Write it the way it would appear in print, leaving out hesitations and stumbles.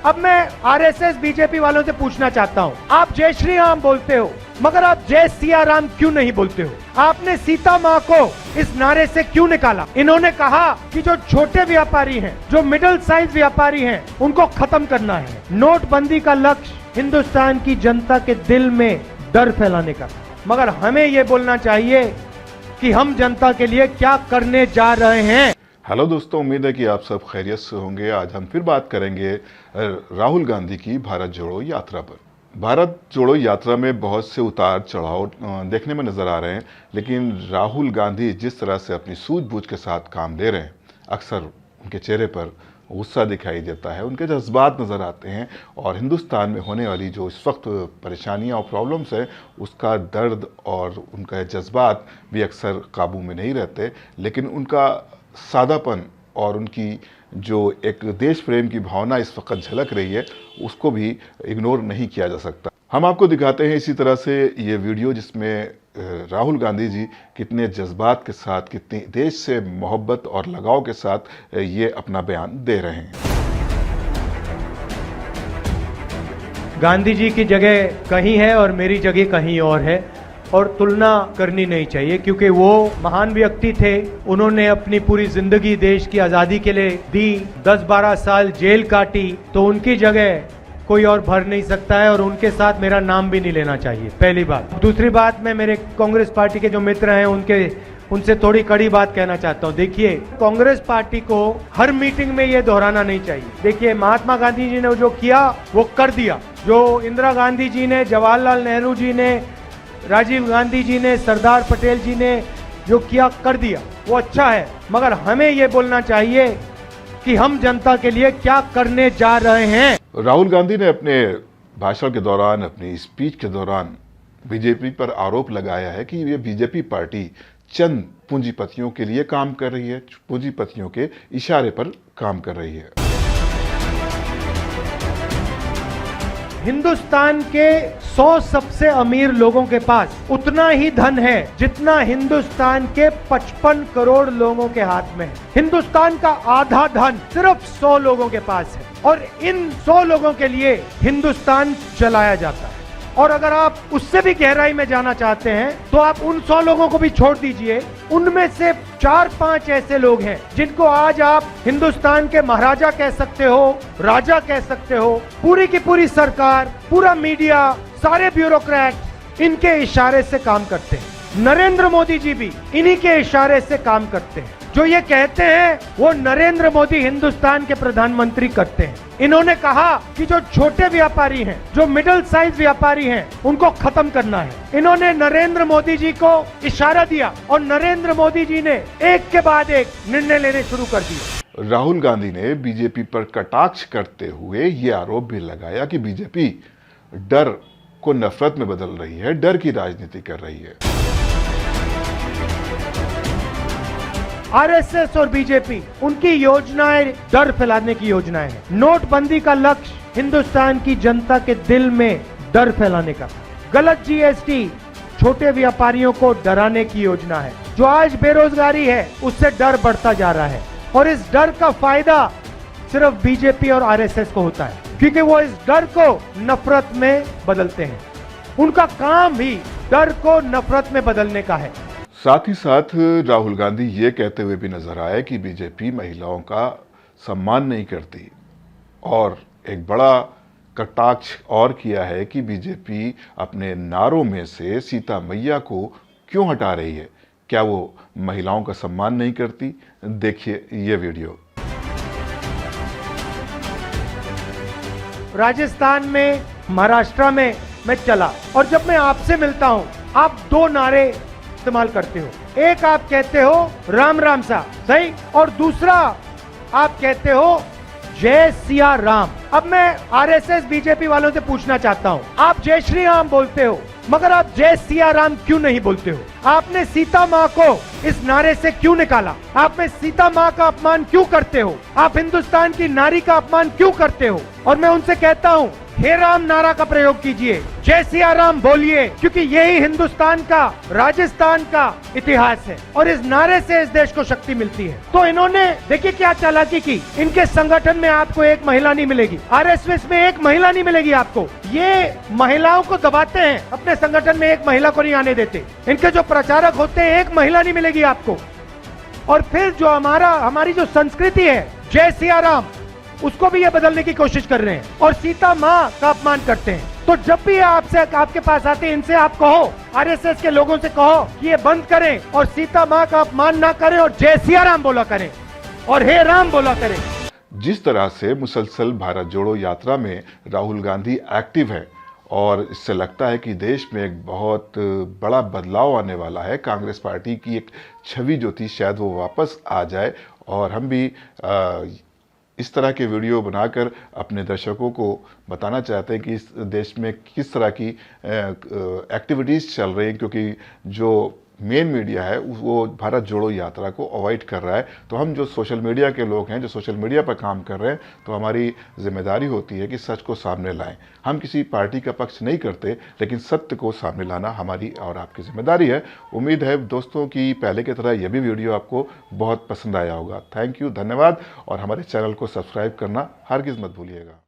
अब मैं RSS BJP वालों से पूछना चाहता हूँ, आप जय श्री राम बोलते हो मगर आप जय सिया राम क्यों नहीं बोलते हो? आपने सीता माँ को इस नारे से क्यों निकाला? इन्होंने कहा कि जो छोटे व्यापारी हैं, जो मिडिल साइज व्यापारी हैं, उनको खत्म करना है। नोटबंदी का लक्ष्य हिंदुस्तान की जनता के दिल में डर फैलाने का, मगर हमें ये बोलना चाहिए कि हम जनता के लिए क्या करने जा रहे हैं। हेलो दोस्तों, उम्मीद है कि आप सब खैरियत से होंगे। आज हम फिर बात करेंगे राहुल गांधी की भारत जोड़ो यात्रा पर। भारत जोड़ो यात्रा में बहुत से उतार चढ़ाव देखने में नजर आ रहे हैं, लेकिन राहुल गांधी जिस तरह से अपनी सूझबूझ के साथ काम ले रहे हैं, अक्सर उनके चेहरे पर गुस्सा दिखाई देता है, उनके जज्बात नज़र आते हैं और हिंदुस्तान में होने वाली जो इस वक्त परेशानियां और प्रॉब्लम्स है, उसका दर्द और उनका जज्बात भी अक्सर काबू में नहीं रहते। लेकिन उनका सादापन और उनकी जो एक देश प्रेम की भावना इस वक्त झलक रही है, उसको भी इग्नोर नहीं किया जा सकता। हम आपको दिखाते हैं इसी तरह से ये वीडियो जिसमें राहुल गांधी जी कितने जज्बात के साथ, कितनी देश से मोहब्बत और लगाव के साथ ये अपना बयान दे रहे हैं। गांधी जी की जगह कहीं है और मेरी जगह कहीं और है, और तुलना करनी नहीं चाहिए, क्योंकि वो महान व्यक्ति थे। उन्होंने अपनी पूरी जिंदगी देश की आज़ादी के लिए दी, 10-12 साल जेल काटी, तो उनकी जगह कोई और भर नहीं सकता है और उनके साथ मेरा नाम भी नहीं लेना चाहिए, पहली बात। दूसरी बात, मैं मेरे कांग्रेस पार्टी के जो मित्र हैं उनसे थोड़ी कड़ी बात कहना चाहता हूं। देखिए, कांग्रेस पार्टी को हर मीटिंग में ये दोहराना नहीं चाहिए। देखिए, महात्मा गांधी जी ने जो किया वो कर दिया, जो इंदिरा गांधी जी ने, जवाहरलाल नेहरू जी ने, राजीव गांधी जी ने, सरदार पटेल जी ने जो किया कर दिया, वो अच्छा है। मगर हमें ये बोलना चाहिए कि हम जनता के लिए क्या करने जा रहे हैं। राहुल गांधी ने अपने भाषण के दौरान, अपनी स्पीच के दौरान बीजेपी पर आरोप लगाया है कि ये बीजेपी पार्टी चंद पूंजीपतियों के लिए काम कर रही है, पूंजीपतियों के इशारे पर काम कर रही है। हिंदुस्तान के 100 सबसे अमीर लोगों के पास उतना ही धन है जितना हिंदुस्तान के 55 करोड़ लोगों के हाथ में है। हिंदुस्तान का आधा धन सिर्फ 100 लोगों के पास है और इन 100 लोगों के लिए हिंदुस्तान चलाया जाता है। और अगर आप उससे भी गहराई में जाना चाहते हैं तो आप उन 100 लोगों को भी छोड़ दीजिए, उनमें से 4-5 ऐसे लोग हैं जिनको आज आप हिंदुस्तान के महाराजा कह सकते हो, राजा कह सकते हो। पूरी की पूरी सरकार, पूरा मीडिया, सारे ब्यूरोक्रेट इनके इशारे से काम करते हैं। नरेंद्र मोदी जी भी इन्हीं के इशारे से काम करते हैं। जो ये कहते हैं वो नरेंद्र मोदी हिंदुस्तान के प्रधानमंत्री करते हैं। इन्होंने कहा कि जो छोटे व्यापारी हैं, जो मिडिल साइज व्यापारी हैं, उनको खत्म करना है। इन्होंने नरेंद्र मोदी जी को इशारा दिया और नरेंद्र मोदी जी ने एक के बाद एक निर्णय लेने शुरू कर दिए। राहुल गांधी ने बीजेपी पर कटाक्ष करते हुए ये आरोप भी लगाया कि बीजेपी डर को नफरत में बदल रही है, डर की राजनीति कर रही है। आरएसएस और बीजेपी, उनकी योजनाएं डर फैलाने की योजनाएं हैं। नोटबंदी का लक्ष्य हिंदुस्तान की जनता के दिल में डर फैलाने का। गलत जीएसटी छोटे व्यापारियों को डराने की योजना है। जो आज बेरोजगारी है उससे डर बढ़ता जा रहा है और इस डर का फायदा सिर्फ बीजेपी और आरएसएस को होता है, क्योंकि वो इस डर को नफरत में बदलते हैं। उनका काम ही डर को नफरत में बदलने का है। साथ ही साथ राहुल गांधी ये कहते हुए भी नजर आए कि बीजेपी महिलाओं का सम्मान नहीं करती, और एक बड़ा कटाक्ष और किया है कि बीजेपी अपने नारों में से सीता मैया को क्यों हटा रही है। क्या वो महिलाओं का सम्मान नहीं करती? देखिए ये वीडियो। राजस्थान में, महाराष्ट्र में मैं चला और जब मैं आपसे मिलता हूं, आप 2 नारे इस्तेमाल करते हो। एक आप कहते हो राम राम सा, सही, और दूसरा आप कहते हो जय सिया राम। अब मैं आरएसएस बीजेपी वालों से पूछना चाहता हूं, आप जय श्री राम बोलते हो मगर आप जय सिया राम क्यों नहीं बोलते हो? आपने सीता माँ को इस नारे से क्यों निकाला? आप में सीता माँ का अपमान क्यों करते हो? आप हिंदुस्तान की नारी का अपमान क्यों करते हो? और मैं उनसे कहता हूँ, हे राम नारा का प्रयोग कीजिए, जय सिया राम बोलिए, क्योंकि यही हिंदुस्तान का, राजस्थान का इतिहास है और इस नारे से इस देश को शक्ति मिलती है। तो इन्होंने देखिए क्या चालाकी की। इनके संगठन में आपको एक महिला नहीं मिलेगी, आरएसएस में एक महिला नहीं मिलेगी आपको। ये महिलाओं को दबाते हैं, अपने संगठन में एक महिला को नहीं आने देते। इनके जो प्रचारक होते हैं, एक महिला नहीं मिलेगी आपको। और फिर जो हमारी जो संस्कृति है, जय सिया राम, उसको भी ये बदलने की कोशिश कर रहे हैं और सीता माँ का अपमान करते हैं। तो जब भी आपके पास आते हैं, इनसे आप कहो, आरएसएस के लोगों से कहो कि ये बंद करें और सीता माँ का अपमान ना करें और जय सिया राम बोला करें और हे राम बोला करें। जिस तरह से मुसलसल भारत जोड़ो यात्रा में राहुल गांधी एक्टिव है और इससे लगता है कि देश में एक बहुत बड़ा बदलाव आने वाला है। कांग्रेस पार्टी की एक छवि जो थी शायद वो वापस आ जाए और हम भी इस तरह के वीडियो बनाकर अपने दर्शकों को बताना चाहते हैं कि इस देश में किस तरह की एक्टिविटीज़ चल रही हैं, क्योंकि जो मेन मीडिया है वो भारत जोड़ो यात्रा को अवॉइड कर रहा है। तो हम जो सोशल मीडिया के लोग हैं, जो सोशल मीडिया पर काम कर रहे हैं, तो हमारी जिम्मेदारी होती है कि सच को सामने लाएं। हम किसी पार्टी का पक्ष नहीं करते, लेकिन सत्य को सामने लाना हमारी और आपकी जिम्मेदारी है। उम्मीद है दोस्तों कि पहले की तरह यह भी वीडियो आपको बहुत पसंद आया होगा। थैंक यू, धन्यवाद, और हमारे चैनल को सब्सक्राइब करना हरगिज़ मत भूलिएगा।